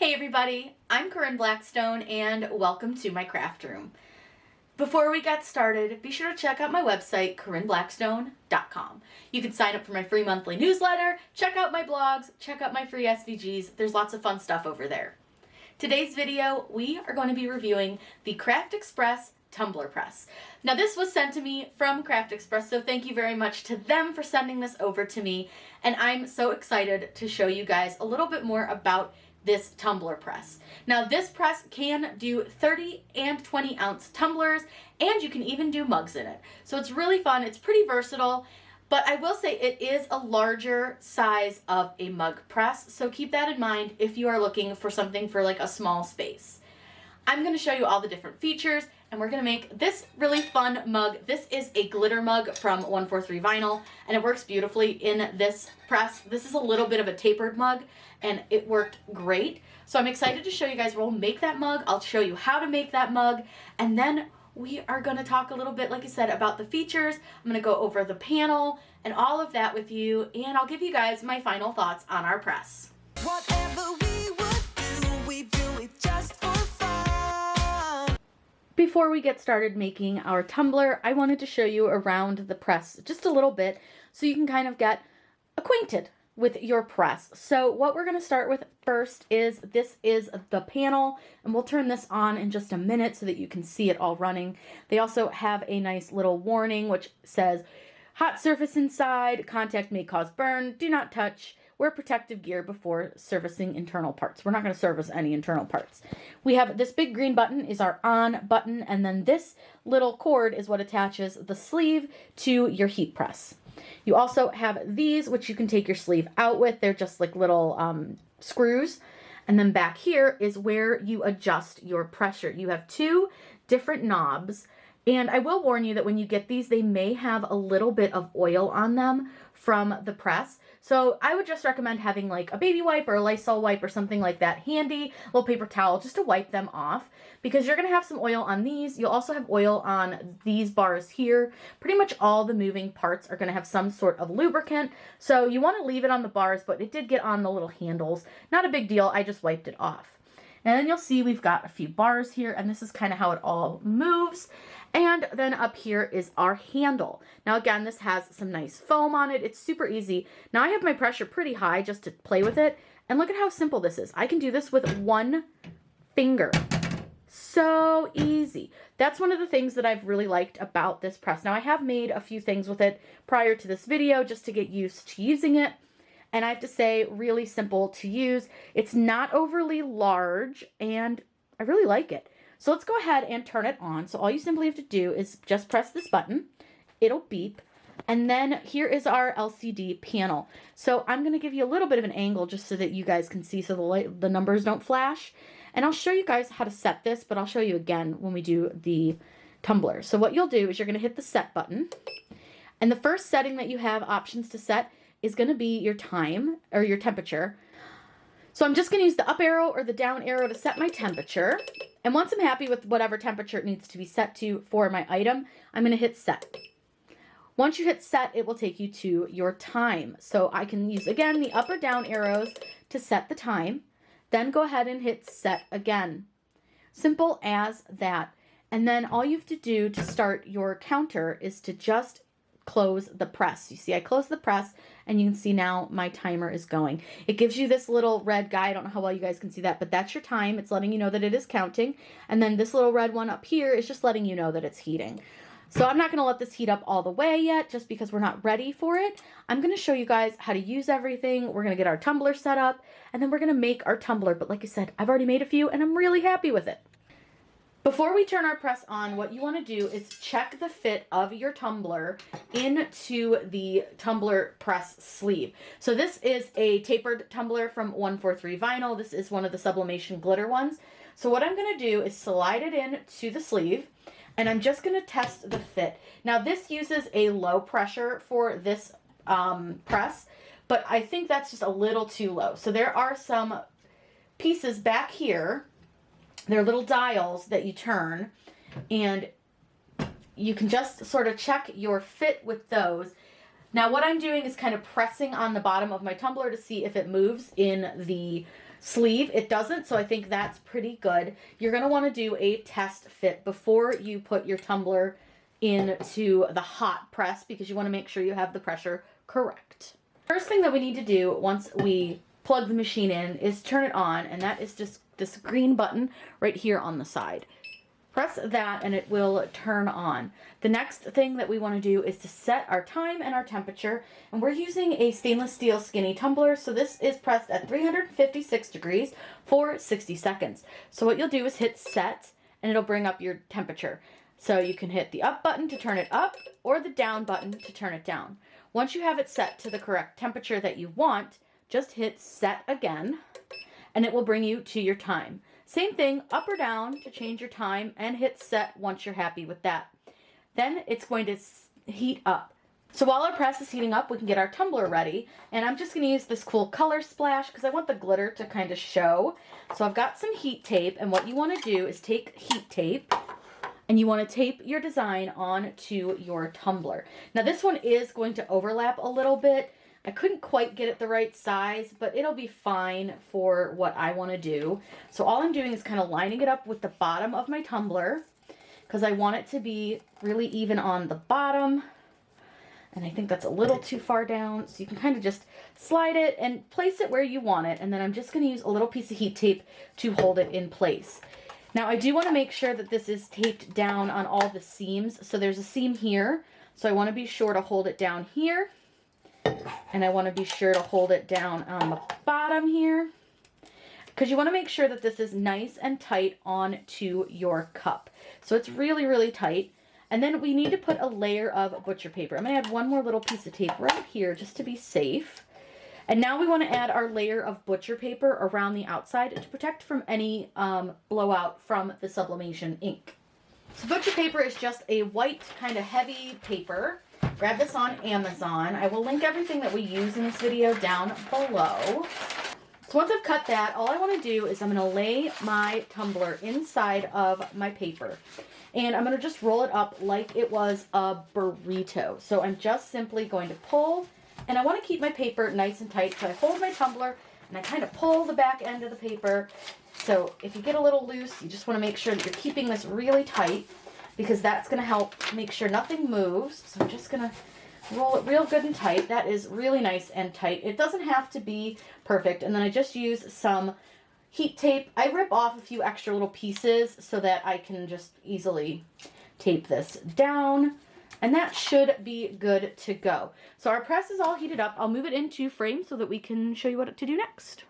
Hey everybody, I'm Corinne Blackstone and welcome to my craft room. Before we get started, be sure to check out my website, CorinneBlackstone.com. You can sign up for my free monthly newsletter, check out my blogs, check out my free SVGs. There's lots of fun stuff over there. Today's video, we are going to be reviewing the Craft Express Tumbler Press. Now this was sent to me from Craft Express, so thank you very much to them for sending this over to me. And I'm so excited to show you guys a little bit more about this tumbler press. Now this press can do 30 and 20 ounce tumblers, and you can even do mugs in it. So it's really fun, it's pretty versatile, but I will say it is a larger size of a mug press, so keep that in mind if you are looking for something for like a small space. I'm going to show you all the different features, and we're going to make this really fun mug. This is a glitter mug from 143 Vinyl, and it works beautifully in this press. This is a little bit of a tapered mug, and it worked great. So I'm excited to show you guys, we'll make that mug. I'll show you how to make that mug, and then we are going to talk a little bit, like I said, about the features. I'm going to go over the panel and all of that with you, and I'll give you guys my final thoughts on our press. Whatever we would do, we do it just for fun. Before we get started making our tumbler, I wanted to show you around the press just a little bit so you can kind of get acquainted with your press. So what we're going to start with first is this is the panel, and we'll turn this on in just a minute so that you can see it all running. They also have a nice little warning which says, hot surface inside, contact may cause burn, do not touch, wear protective gear before servicing internal parts. We're not going to service any internal parts. We have this big green button is our on button, and then this little cord is what attaches the sleeve to your heat press. You also have these, which you can take your sleeve out with. They're just like little screws. And then back here is where you adjust your pressure. You have two different knobs. And I will warn you that when you get these, they may have a little bit of oil on them from the press. So I would just recommend having like a baby wipe or a Lysol wipe or something like that handy, a little paper towel just to wipe them off, because you're going to have some oil on these. You'll also have oil on these bars here. Pretty much all the moving parts are going to have some sort of lubricant. So you want to leave it on the bars, but it did get on the little handles. Not a big deal. I just wiped it off. And then you'll see we've got a few bars here, and this is kind of how it all moves. And then up here is our handle. Now again, this has some nice foam on it. It's super easy. Now I have my pressure pretty high just to play with it. And look at how simple this is. I can do this with one finger. So easy. That's one of the things that I've really liked about this press. Now I have made a few things with it prior to this video just to get used to using it. And I have to say, really simple to use. It's not overly large, and I really like it. So let's go ahead and turn it on. So all you simply have to do is just press this button. It'll beep. And then here is our LCD panel. So I'm going to give you a little bit of an angle just so that you guys can see so the numbers don't flash. And I'll show you guys how to set this, but I'll show you again when we do the tumbler. So what you'll do is you're going to hit the set button. And the first setting that you have options to set is going to be your time or your temperature. So I'm just going to use the up arrow or the down arrow to set my temperature. And once I'm happy with whatever temperature it needs to be set to for my item, I'm going to hit set. Once you hit set, it will take you to your time. So I can use, again, the up or down arrows to set the time. Then go ahead and hit set again. Simple as that. And then all you have to do to start your counter is to just close the press. You see I close the press, and you can see now my timer is going. It gives you this little red guy. I don't know how well you guys can see that, but that's your time. It's letting you know that it is counting. And then this little red one up here is just letting you know that it's heating. So I'm not going to let this heat up all the way yet just because we're not ready for it. I'm going to show you guys how to use everything. We're going to get our tumbler set up, and then we're going to make our tumbler. But like I said, I've already made a few, and I'm really happy with it. Before we turn our press on, what you want to do is check the fit of your tumbler into the tumbler press sleeve. So this is a tapered tumbler from 143 Vinyl. This is one of the sublimation glitter ones. So what I'm going to do is slide it in to the sleeve, and I'm just going to test the fit. Now this uses a low pressure for this press, but I think that's just a little too low. So there are some pieces back here. They're little dials that you turn, and you can just sort of check your fit with those. Now what I'm doing is kind of pressing on the bottom of my tumbler to see if it moves in the sleeve. It doesn't, so I think that's pretty good. You're going to want to do a test fit before you put your tumbler into the hot press because you want to make sure you have the pressure correct. First thing that we need to do once we plug the machine in is turn it on, and that is just this green button right here on the side. Press that and it will turn on. The next thing that we want to do is to set our time and our temperature, and we're using a stainless steel skinny tumbler, so this is pressed at 356 degrees for 60 seconds. So what you'll do is hit set and it'll bring up your temperature. So you can hit the up button to turn it up or the down button to turn it down. Once you have it set to the correct temperature that you want, just hit set again and it will bring you to your time. Same thing, up or down to change your time, and hit set once you're happy with that. Then it's going to heat up. So while our press is heating up, we can get our tumbler ready. And I'm just going to use this cool color splash because I want the glitter to kind of show. So I've got some heat tape, and what you want to do is take heat tape and you want to tape your design onto your tumbler. Now this one is going to overlap a little bit. I couldn't quite get it the right size, but it'll be fine for what I want to do. So all I'm doing is kind of lining it up with the bottom of my tumbler because I want it to be really even on the bottom. And I think that's a little too far down, so you can kind of just slide it and place it where you want it. And then I'm just going to use a little piece of heat tape to hold it in place. Now I do want to make sure that this is taped down on all the seams. So there's a seam here, so I want to be sure to hold it down here. And I want to be sure to hold it down on the bottom here because you want to make sure that this is nice and tight onto your cup. So it's really, really tight. And then we need to put a layer of butcher paper. I'm going to add one more little piece of tape right here just to be safe. And now we want to add our layer of butcher paper around the outside to protect from any blowout from the sublimation ink. So butcher paper is just a white kind of heavy paper. Grab this on Amazon. I will link everything that we use in this video down below. So once I've cut that, all I want to do is I'm going to lay my tumbler inside of my paper. And I'm going to just roll it up like it was a burrito. So I'm just simply going to pull, and I want to keep my paper nice and tight. So I hold my tumbler and I kind of pull the back end of the paper. So if you get a little loose, you just want to make sure that you're keeping this really tight, because that's going to help make sure nothing moves. So I'm just going to roll it real good and tight. That is really nice and tight. It doesn't have to be perfect. And then I just use some heat tape. I rip off a few extra little pieces so that I can just easily tape this down. And that should be good to go. So our press is all heated up. I'll move it into frame so that we can show you what to do next.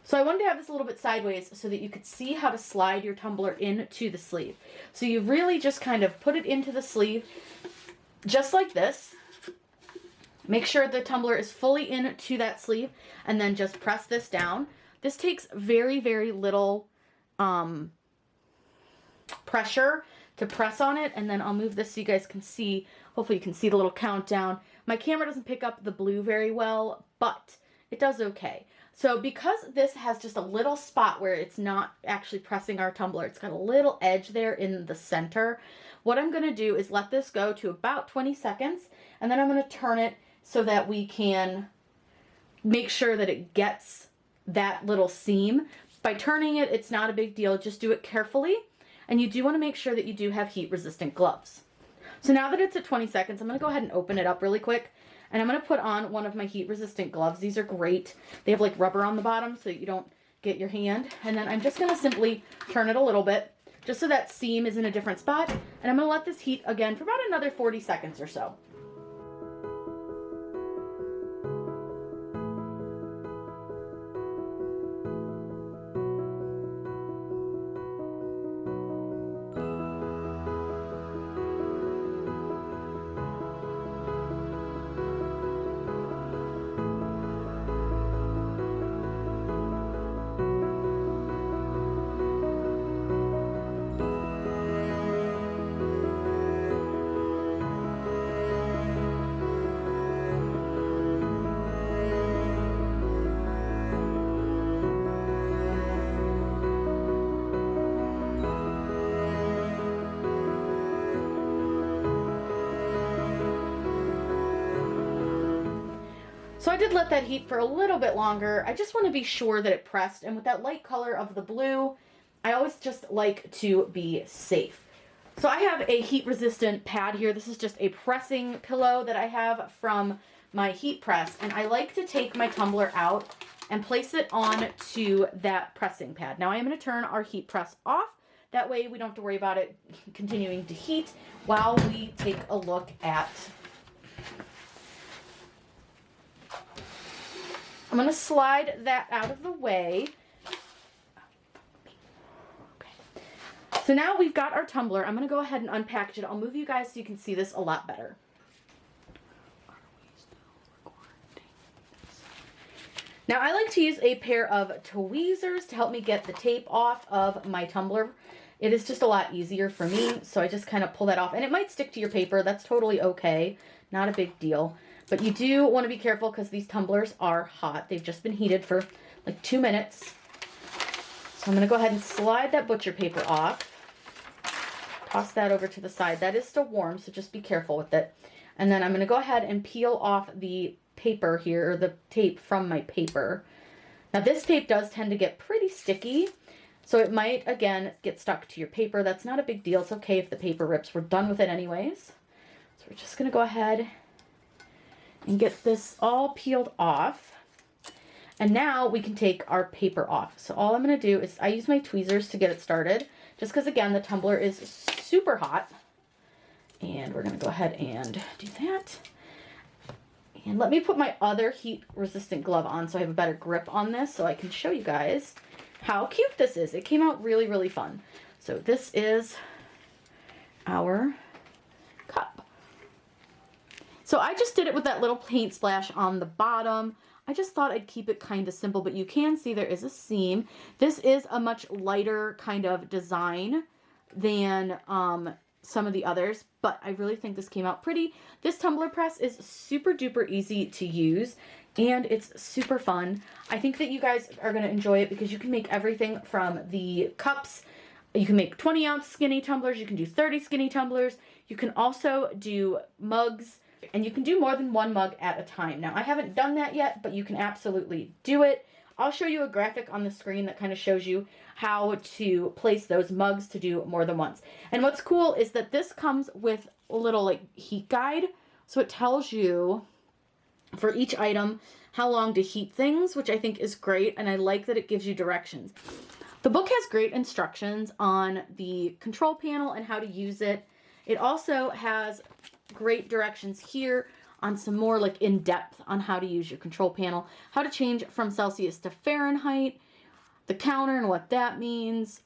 So I wanted to have this a little bit sideways so that you could see how to slide your tumbler into the sleeve. So you really just kind of put it into the sleeve just like this. Make sure the tumbler is fully into that sleeve and then just press this down. This takes very, very little pressure to press on it, and then I'll move this so you guys can see. Hopefully you can see the little countdown. My camera doesn't pick up the blue very well, but it does okay. So because this has just a little spot where it's not actually pressing our tumbler, it's got a little edge there in the center, what I'm going to do is let this go to about 20 seconds, and then I'm going to turn it so that we can make sure that it gets that little seam. By turning it, it's not a big deal. Just do it carefully, and you do want to make sure that you do have heat-resistant gloves. So now that it's at 20 seconds, I'm going to go ahead and open it up really quick. And I'm going to put on one of my heat-resistant gloves. These are great. They have like rubber on the bottom so you don't get your hand. And then I'm just going to simply turn it a little bit just so that seam is in a different spot. And I'm going to let this heat again for about another 40 seconds or so. I did let that heat for a little bit longer. I just want to be sure that it pressed, and with that light color of the blue, I always just like to be safe. So I have a heat resistant pad here. This is just a pressing pillow that I have from my heat press, and I like to take my tumbler out and place it on to that pressing pad. Now I am going to turn our heat press off. That way we don't have to worry about it continuing to heat while we take a look at. I'm going to slide that out of the way. Okay. So now we've got our tumbler. I'm going to go ahead and unpackage it. I'll move you guys so you can see this a lot better. Now I like to use a pair of tweezers to help me get the tape off of my tumbler. It is just a lot easier for me, so I just kind of pull that off. And it might stick to your paper. That's totally okay. Not a big deal. But you do want to be careful because these tumblers are hot. They've just been heated for like 2 minutes. So I'm going to go ahead and slide that butcher paper off. Toss that over to the side. That is still warm, so just be careful with it. And then I'm going to go ahead and peel off the paper here, or the tape from my paper. Now this tape does tend to get pretty sticky, so it might, again, get stuck to your paper. That's not a big deal. It's okay if the paper rips. We're done with it anyways. So we're just going to go ahead and get this all peeled off. And now we can take our paper off. So all I'm going to do is I use my tweezers to get it started, just because, again, the tumbler is super hot. And we're going to go ahead and do that. And let me put my other heat-resistant glove on so I have a better grip on this so I can show you guys how cute this is. It came out really, really fun. So this is our cup. So I just did it with that little paint splash on the bottom. I just thought I'd keep it kind of simple, but you can see there is a seam. This is a much lighter kind of design than some of the others, but I really think this came out pretty. This tumbler press is super duper easy to use, and it's super fun. I think that you guys are going to enjoy it because you can make everything from the cups. You can make 20-ounce skinny tumblers. You can do 30 skinny tumblers. You can also do mugs, and you can do more than one mug at a time. Now, I haven't done that yet, but you can absolutely do it. I'll show you a graphic on the screen that kind of shows you how to place those mugs to do more than once. And what's cool is that this comes with a little like heat guide. So it tells you for each item how long to heat things, which I think is great. And I like that it gives you directions. The book has great instructions on the control panel and how to use it. It also has great directions here on some more like in-depth on how to use your control panel, how to change from Celsius to Fahrenheit, the counter and what that means,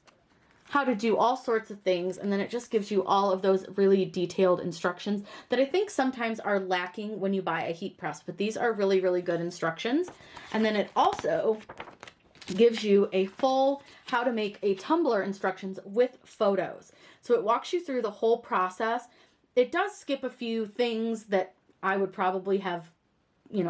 how to do all sorts of things, and then it just gives you all of those really detailed instructions that I think sometimes are lacking when you buy a heat press, but these are really, really good instructions. And then it also gives you a full how to make a tumbler instructions with photos. So it walks you through the whole process. It does skip a few things that I would probably have,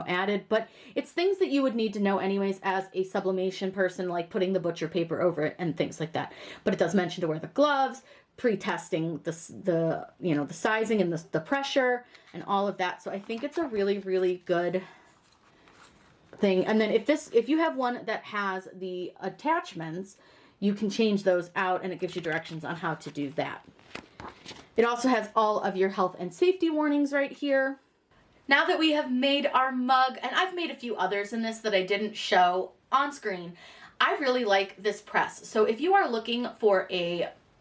added, but it's things that you would need to know anyways as a sublimation person, like putting the butcher paper over it and things like that. But it does mention to wear the gloves, pre-testing the sizing and the pressure and all of that. So I think it's a really, really good thing. And then if you have one that has the attachments, you can change those out and it gives you directions on how to do that. It also has all of your health and safety warnings right here. Now that we have made our mug, and I've made a few others in this that I didn't show on screen, I really like this press. So if you are looking for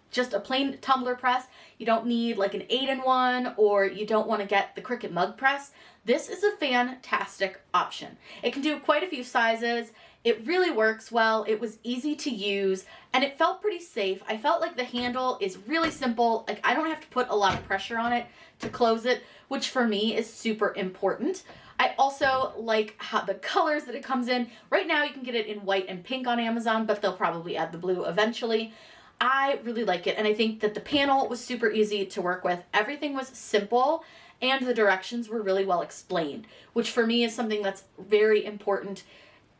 just a plain tumbler press, you don't need like an 8-in-1, or you don't want to get the CRICUT mug press, this is a fantastic option. It can do quite a few sizes. It really works well. It was easy to use and it felt pretty safe. I felt like the handle is really simple. Like I don't have to put a lot of pressure on it to close it, which for me is super important. I also like how the colors that it comes in. Right now you can get it in white and pink on Amazon, but they'll probably add the blue eventually. I really like it, and I think that the panel was super easy to work with. Everything was simple and the directions were really well explained, which for me is something that's very important.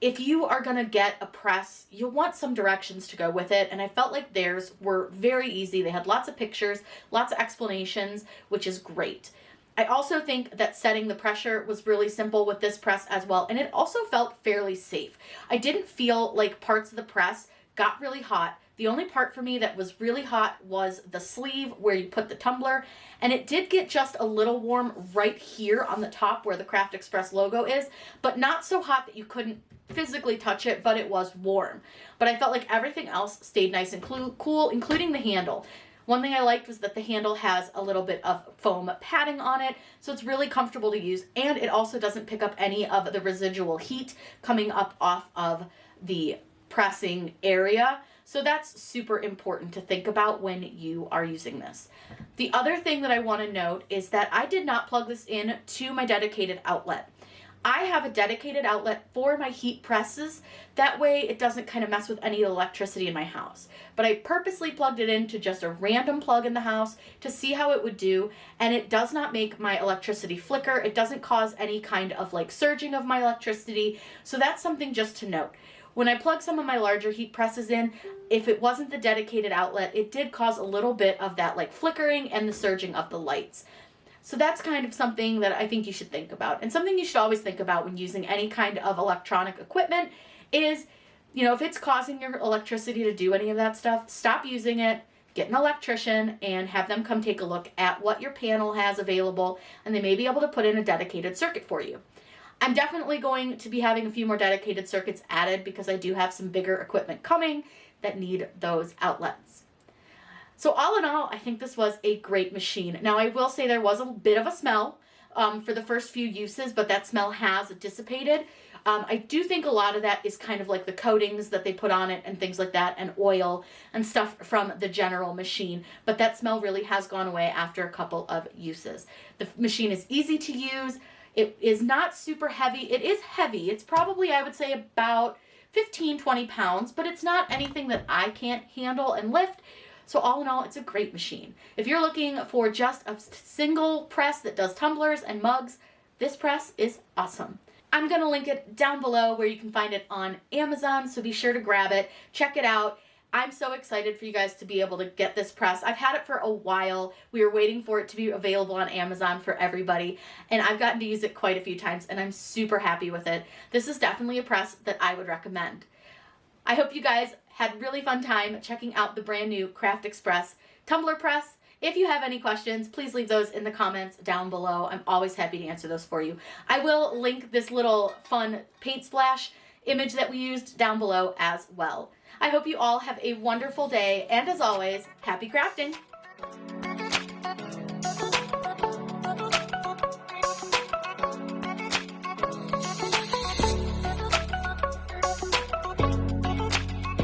If you are going to get a press, you'll want some directions to go with it, and I felt like theirs were very easy. They had lots of pictures, lots of explanations, which is great. I also think that setting the pressure was really simple with this press as well, and it also felt fairly safe. I didn't feel like parts of the press got really hot. The only part for me that was really hot was the sleeve where you put the tumbler, and it did get just a little warm right here on the top where the Craft Express logo is, but not so hot that you couldn't physically touch it, but it was warm. But I felt like everything else stayed nice and cool, including the handle. One thing I liked was that the handle has a little bit of foam padding on it, so it's really comfortable to use, and it also doesn't pick up any of the residual heat coming up off of the pressing area. So that's super important to think about when you are using this. The other thing that I want to note is that I did not plug this in to my dedicated outlet. I have a dedicated outlet for my heat presses. That way it doesn't kind of mess with any electricity in my house. But I purposely plugged it into just a random plug in the house to see how it would do, and it does not make my electricity flicker. It doesn't cause any kind of like surging of my electricity. So that's something just to note. When I plug some of my larger heat presses in, if it wasn't the dedicated outlet, it did cause a little bit of that like flickering and the surging of the lights. So that's kind of something that I think you should think about. And something you should always think about when using any kind of electronic equipment is, you know, if it's causing your electricity to do any of that stuff, stop using it, get an electrician, and have them come take a look at what your panel has available, and they may be able to put in a dedicated circuit for you. I'm definitely going to be having a few more dedicated circuits added because I do have some bigger equipment coming that need those outlets. So all in all, I think this was a great machine. Now I will say there was a bit of a smell for the first few uses, but that smell has dissipated. I do think a lot of that is kind of like the coatings that they put on it and things like that, and oil and stuff from the general machine, but that smell really has gone away after a couple of uses. The machine is easy to use. It is not super heavy. It is heavy. It's probably, I would say, about 15-20 pounds, but it's not anything that I can't handle and lift. So all in all, it's a great machine. If you're looking for just a single press that does tumblers and mugs, this press is awesome. I'm going to link it down below where you can find it on Amazon, so be sure to grab it, check it out. I'm so excited for you guys to be able to get this press. I've had it for a while. We were waiting for it to be available on Amazon for everybody, and I've gotten to use it quite a few times, and I'm super happy with it. This is definitely a press that I would recommend. I hope you guys had a really fun time checking out the brand new Craft Express Tumbler Press. If you have any questions, please leave those in the comments down below. I'm always happy to answer those for you. I will link this little fun paint splash image that we used down below as well. I hope you all have a wonderful day, and as always, happy crafting!